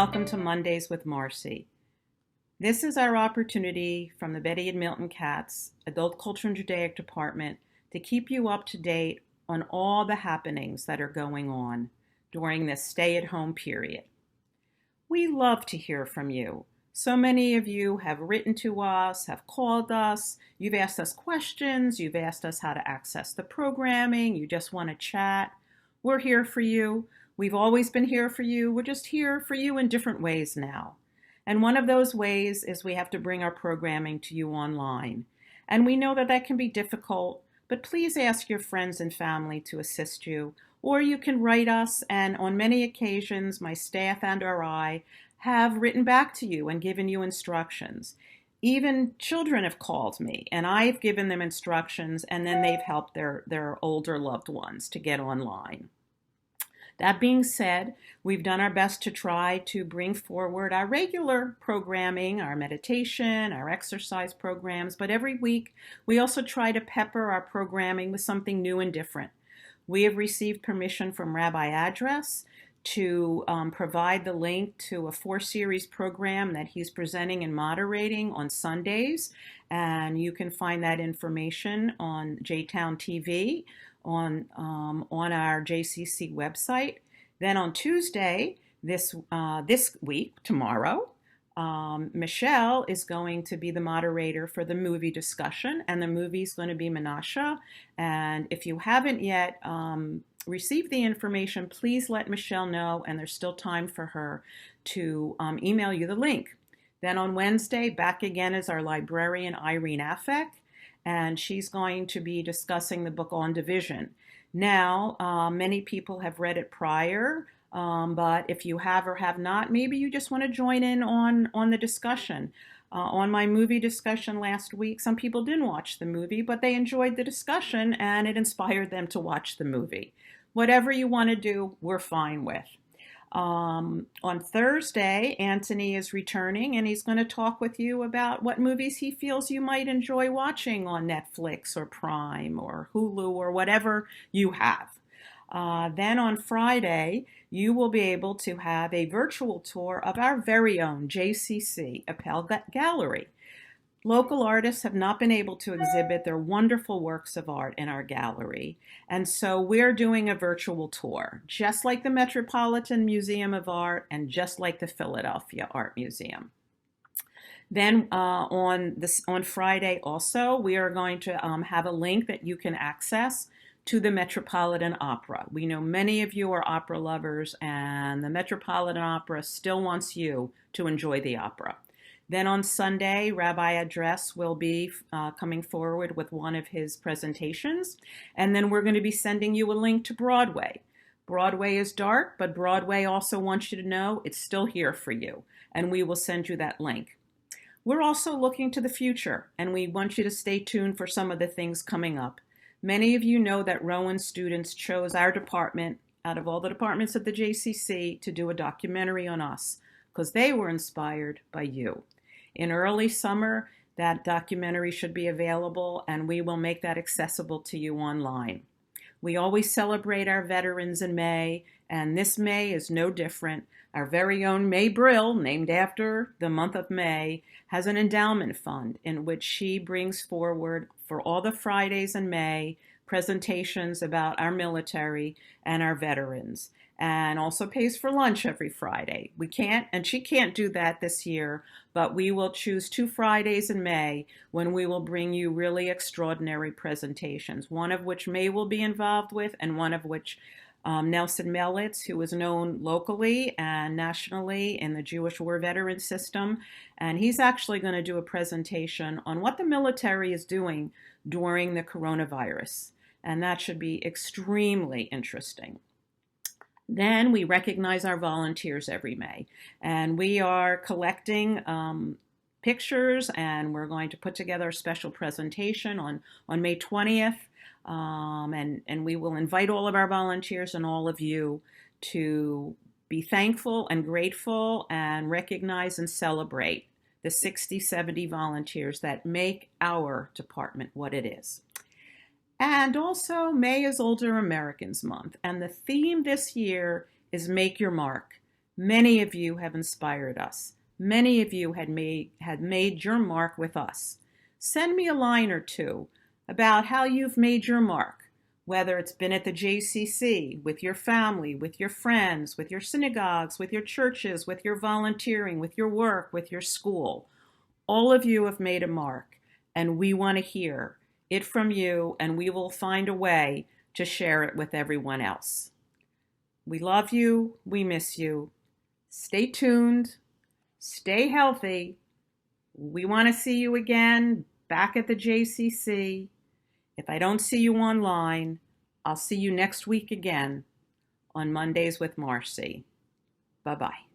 welcome to Mondays with Marcy. This is our opportunity from the Betty and Milton Katz Adult Culture and Judaic Department to keep you up to date on all the happenings that are going on during this stay-at-home period. We love to hear from you. So many of you have written to us, have called us, you've asked us questions, you've asked us how to access the programming, you just want to chat. We're here for you. We've always been here for you. We're just here for you in different ways now. And one of those ways is we have to bring our programming to you online. And we know that that can be difficult, but please ask your friends and family to assist you. Or you can write us, and on many occasions, my staff and/or I have written back to you and given you instructions. Even children have called me, and I've given them instructions, and then they've helped their older loved ones to get online. That being said, we've done our best to try to bring forward our regular programming, our meditation, our exercise programs, but every week we also try to pepper our programming with something new and different. We have received permission from Rabbi Address to provide the link to a 4-series program that he's presenting and moderating on Sundays, and you can find that information on JTown TV on our JCC website. Then on Tuesday, this week, tomorrow, Michelle is going to be the moderator for the movie discussion, and the movie is going to be Menashe. And if you haven't yet received the information, please let Michelle know, and there's still time for her to email you the link. Then on Wednesday, back again is our librarian, Irene Affek, and she's going to be discussing the book On Division. Now, many people have read it prior, but if you have or have not, maybe you just want to join in on the discussion. On my movie discussion last week, some people didn't watch the movie, but they enjoyed the discussion and it inspired them to watch the movie. Whatever you want to do, we're fine with. On Thursday, Anthony is returning and he's going to talk with you about what movies he feels you might enjoy watching on Netflix or Prime or Hulu or whatever you have. Then on Friday, you will be able to have a virtual tour of our very own JCC Appel Gallery. Local artists have not been able to exhibit their wonderful works of art in our gallery, and so we're doing a virtual tour, just like the Metropolitan Museum of Art and just like the Philadelphia Art Museum. Then on Friday also, we are going to have a link that you can access to the Metropolitan Opera. We know many of you are opera lovers, and the Metropolitan Opera still wants you to enjoy the opera. Then on Sunday, Rabbi Address will be coming forward with one of his presentations. And then we're going to be sending you a link to Broadway. Broadway is dark, but Broadway also wants you to know it's still here for you. And we will send you that link. We're also looking to the future, and we want you to stay tuned for some of the things coming up. Many of you know that Rowan students chose our department, out of all the departments at the JCC, to do a documentary on us, because they were inspired by you. In early summer, that documentary should be available, and we will make that accessible to you online. We always celebrate our veterans in May, and this May is no different. Our very own May Brill, named after the month of May, has an endowment fund in which she brings forward for all the Fridays in May presentations about our military and our veterans, and also pays for lunch every Friday. We can't, and she can't do that this year, but we will choose 2 Fridays in May when we will bring you really extraordinary presentations, one of which May will be involved with, and one of which Nelson Melitz, who is known locally and nationally in the Jewish War Veteran System, and he's actually going to do a presentation on what the military is doing during the coronavirus, and that should be extremely interesting. Then we recognize our volunteers every May, and we are collecting pictures, and we're going to put together a special presentation on May 20th, and we will invite all of our volunteers and all of you to be thankful and grateful and recognize and celebrate the 60, 70 volunteers that make our department what it is. And also, May is Older Americans Month, and the theme this year is Make Your Mark. Many of you have inspired us. Many of you had made your mark with us. Send me a line or two about how you've made your mark, whether it's been at the JCC, with your family, with your friends, with your synagogues, with your churches, with your volunteering, with your work, with your school. All of you have made a mark, and we want to hear it from you, and we will find a way to share it with everyone else. We love you. We miss you. Stay tuned. Stay healthy. We want to see you again back at the JCC. If I don't see you online, I'll see you next week again on Mondays with Marcy. Bye-bye.